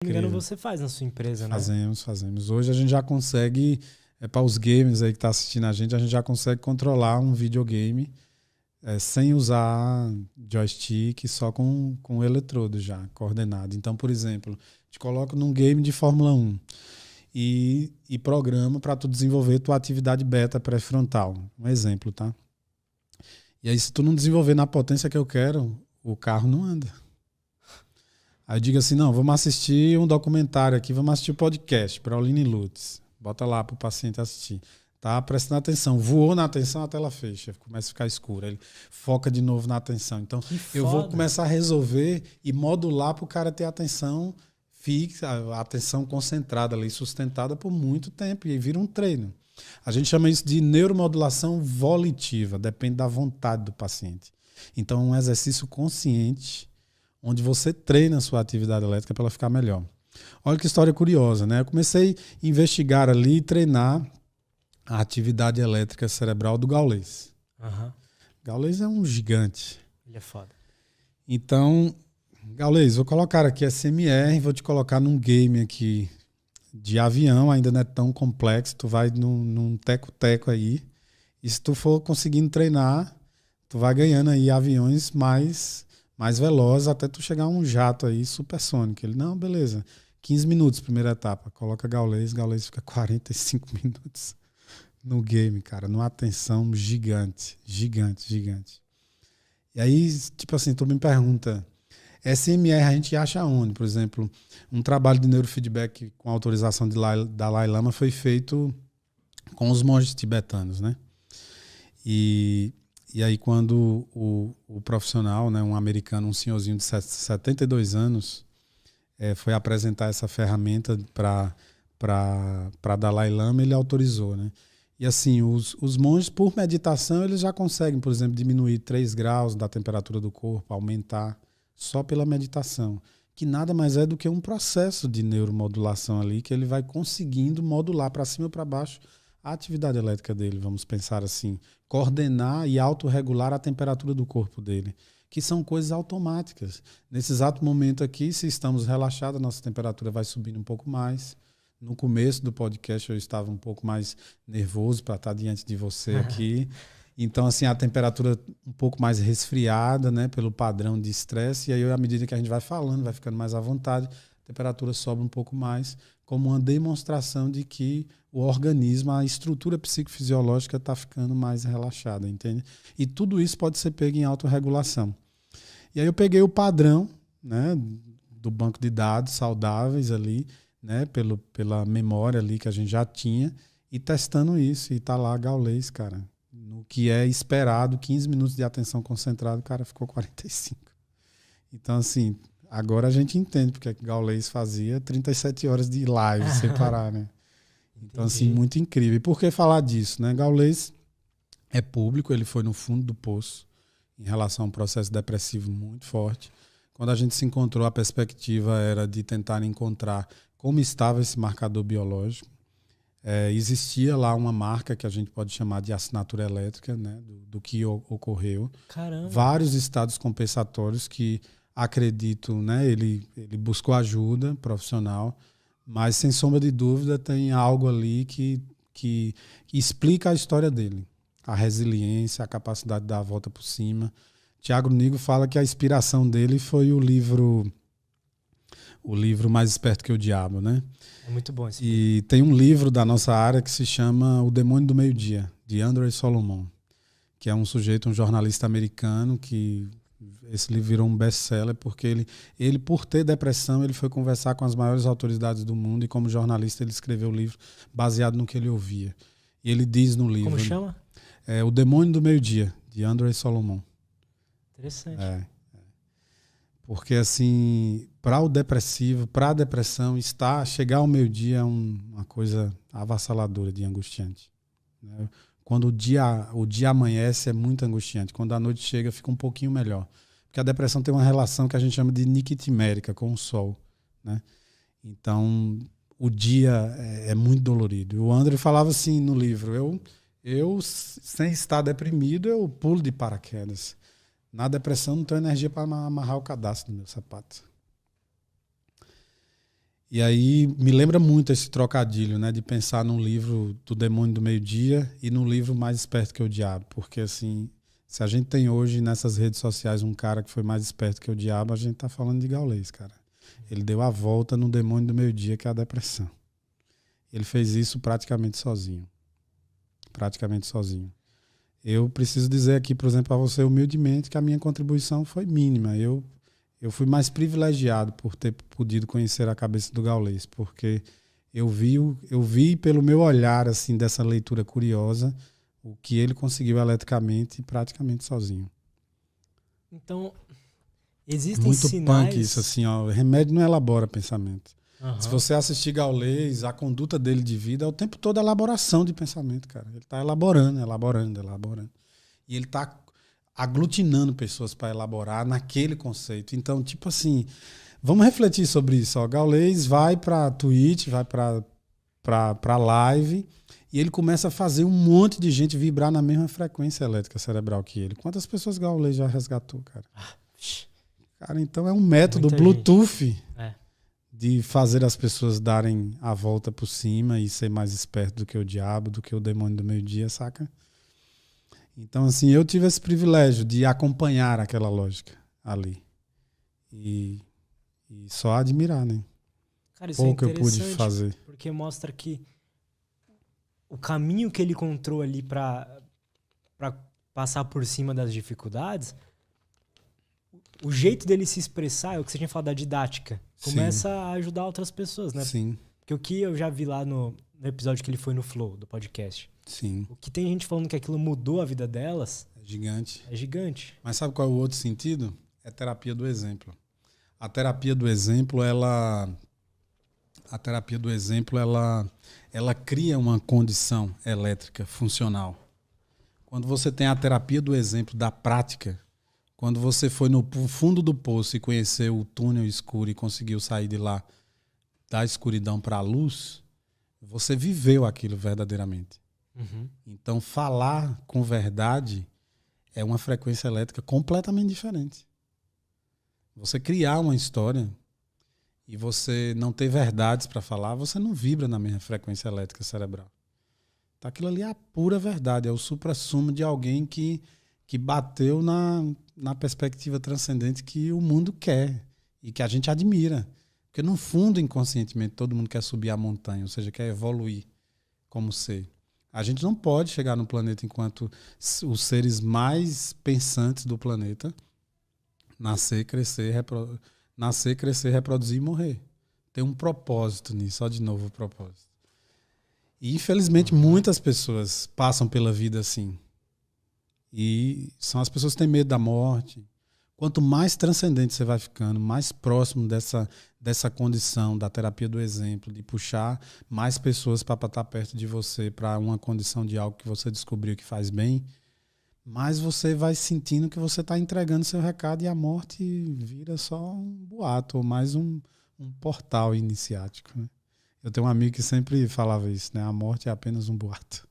não me engano, você faz na sua empresa, né? Fazemos. Hoje a gente já consegue, para os gamers aí que tá assistindo a gente já consegue controlar um videogame sem usar joystick, só com o eletrodo já, coordenado. Então, por exemplo, te coloco num game de Fórmula 1 e programa para tu desenvolver tua atividade beta pré-frontal. Um exemplo, tá? E aí, se tu não desenvolver na potência que eu quero, o carro não anda. Aí eu digo assim, não, vamos assistir um documentário aqui, vamos assistir o podcast, Praulini Lutz. Bota lá para o paciente assistir. Tá prestando atenção. Voou na atenção, a tela fecha. Começa a ficar escura. Ele foca de novo na atenção. Então, eu vou começar a resolver e modular para o cara ter atenção fixa, a atenção concentrada ali, sustentada por muito tempo. E aí vira um treino. A gente chama isso de neuromodulação volitiva. Depende da vontade do paciente. Então, um exercício consciente onde você treina a sua atividade elétrica para ela ficar melhor. Olha que história curiosa, né? Eu comecei a investigar ali e treinar a atividade elétrica cerebral do Gaules. Uhum. Gaules é um gigante. Ele é foda. Então, Gaules, vou colocar aqui SMR, vou te colocar num game aqui de avião, ainda não é tão complexo, tu vai num teco-teco aí, e se tu for conseguindo treinar, tu vai ganhando aí aviões mais velozes até tu chegar a um jato aí supersônico. Ele, não, beleza, 15 minutos primeira etapa, coloca Gaules fica 45 minutos. No game, cara, numa atenção gigante. E aí, tipo assim, tu me pergunta, SMR a gente acha onde? Por exemplo, um trabalho de neurofeedback com autorização de Dalai Lama foi feito com os monges tibetanos, né? E aí quando o profissional, né, um americano, um senhorzinho de 72 anos, foi apresentar essa ferramenta para Dalai Lama, ele autorizou, né? E assim, os monges, por meditação, eles já conseguem, por exemplo, diminuir 3 graus da temperatura do corpo, aumentar só pela meditação, que nada mais é do que um processo de neuromodulação ali, que ele vai conseguindo modular para cima ou para baixo a atividade elétrica dele, vamos pensar assim, coordenar e autorregular a temperatura do corpo dele, que são coisas automáticas. Nesse exato momento aqui, se estamos relaxados, a nossa temperatura vai subindo um pouco mais. No começo do podcast eu estava um pouco mais nervoso para estar diante de você aqui. Então, assim, a temperatura um pouco mais resfriada, né, pelo padrão de estresse. E aí, à medida que a gente vai falando, vai ficando mais à vontade, a temperatura sobe um pouco mais, como uma demonstração de que o organismo, a estrutura psicofisiológica está ficando mais relaxada, entende? E tudo isso pode ser pego em autorregulação. E aí eu peguei o padrão, né, do banco de dados saudáveis ali, né, pela memória ali que a gente já tinha, e testando isso, e tá lá Gaules, cara, no que é esperado, 15 minutos de atenção concentrada, o cara ficou 45. Então, assim, agora a gente entende porque Gaules fazia 37 horas de live sem parar, né? Então, assim, muito incrível. E por que falar disso, né? Gaules é público, ele foi no fundo do poço em relação a um processo depressivo muito forte. Quando a gente se encontrou, a perspectiva era de tentar encontrar como estava esse marcador biológico. Existia lá uma marca que a gente pode chamar de assinatura elétrica, né, do que ocorreu. Caramba. Vários estados compensatórios que acredito, né, ele buscou ajuda profissional, mas sem sombra de dúvida tem algo ali que explica a história dele. A resiliência, a capacidade de dar a volta por cima. Tiago Nigro fala que a inspiração dele foi o livro Mais Esperto que o Diabo, né? É muito bom esse livro. E tem um livro da nossa área que se chama O Demônio do Meio-Dia, de Andrew Solomon, que é um jornalista americano que esse livro virou um best-seller porque ele, por ter depressão, ele foi conversar com as maiores autoridades do mundo e como jornalista ele escreveu o livro baseado no que ele ouvia. E ele diz no livro... Como chama? O Demônio do Meio-Dia, de Andrew Solomon. Interessante. Porque, assim, para o depressivo, para a depressão, chegar ao meio-dia é uma coisa avassaladora de angustiante. Né? Quando o dia amanhece é muito angustiante. Quando a noite chega, fica um pouquinho melhor. Porque a depressão tem uma relação que a gente chama de niquitimérica com o sol. Né? Então, o dia é muito dolorido. O André falava assim no livro, eu sem estar deprimido, eu pulo de paraquedas. Na depressão não tenho energia para amarrar o cadastro do meu sapato. E aí me lembra muito esse trocadilho, né? De pensar num livro do Demônio do Meio-Dia e num livro Mais Esperto que o Diabo. Porque, assim, se a gente tem hoje nessas redes sociais um cara que foi mais esperto que o diabo, a gente tá falando de Gaules, cara. Ele deu a volta no Demônio do Meio-Dia, que é a depressão. Ele fez isso praticamente sozinho. Praticamente sozinho. Eu preciso dizer aqui, por exemplo, para você humildemente, que a minha contribuição foi mínima. Eu fui mais privilegiado por ter podido conhecer a cabeça do Gaules, porque eu vi pelo meu olhar assim dessa leitura curiosa o que ele conseguiu eletricamente praticamente sozinho. Então, existem muito sinais... punk isso, assim, ó. Remédio não elabora pensamento. Uhum. Se você assistir Gaules, a conduta dele de vida é o tempo todo elaboração de pensamento, cara. Ele está elaborando. E ele está aglutinando pessoas para elaborar naquele conceito. Então, tipo assim, vamos refletir sobre isso. Ó. Gaules vai para Twitch, vai para live, e ele começa a fazer um monte de gente vibrar na mesma frequência elétrica cerebral que ele. Quantas pessoas Gaules já resgatou, cara? Cara, então é um método Bluetooth de fazer as pessoas darem a volta por cima e ser mais esperto do que o diabo, do que o demônio do meio-dia, saca? Então, assim, eu tive esse privilégio de acompanhar aquela lógica ali. E só admirar, né? Cara, isso pouco é eu pude fazer. Porque mostra que o caminho que ele encontrou ali para passar por cima das dificuldades, o jeito dele se expressar, é o que você tinha falado da didática, começa a ajudar outras pessoas, né? Sim. Porque o que eu já vi lá no episódio que ele foi no Flow, do podcast. Sim. O que tem gente falando que aquilo mudou a vida delas... É gigante. É gigante. Mas sabe qual é o outro sentido? É a terapia do exemplo. A terapia do exemplo, ela cria uma condição elétrica funcional. Quando você tem a terapia do exemplo da prática, quando você foi no fundo do poço e conheceu o túnel escuro e conseguiu sair de lá, da escuridão para a luz, você viveu aquilo verdadeiramente. Uhum. Então, falar com verdade é uma frequência elétrica completamente diferente. Você criar uma história e você não ter verdades para falar, você não vibra na mesma frequência elétrica cerebral. Então, aquilo ali é a pura verdade, é o suprassumo de alguém que bateu na perspectiva transcendente que o mundo quer e que a gente admira. Porque, no fundo, inconscientemente, todo mundo quer subir a montanha, ou seja, quer evoluir como ser. A gente não pode chegar no planeta enquanto os seres mais pensantes do planeta nascer, crescer, reproduzir e morrer. Tem um propósito nisso, ó, de novo o propósito. E, infelizmente, muitas pessoas passam pela vida assim. E são as pessoas que têm medo da morte. Quanto mais transcendente você vai ficando, mais próximo dessa condição da terapia do exemplo, de puxar mais pessoas para estar perto de você, para uma condição de algo que você descobriu que faz bem, mais você vai sentindo que você está entregando seu recado e a morte vira só um boato, ou mais um portal iniciático. Né? Eu tenho um amigo que sempre falava isso, né? A morte é apenas um boato.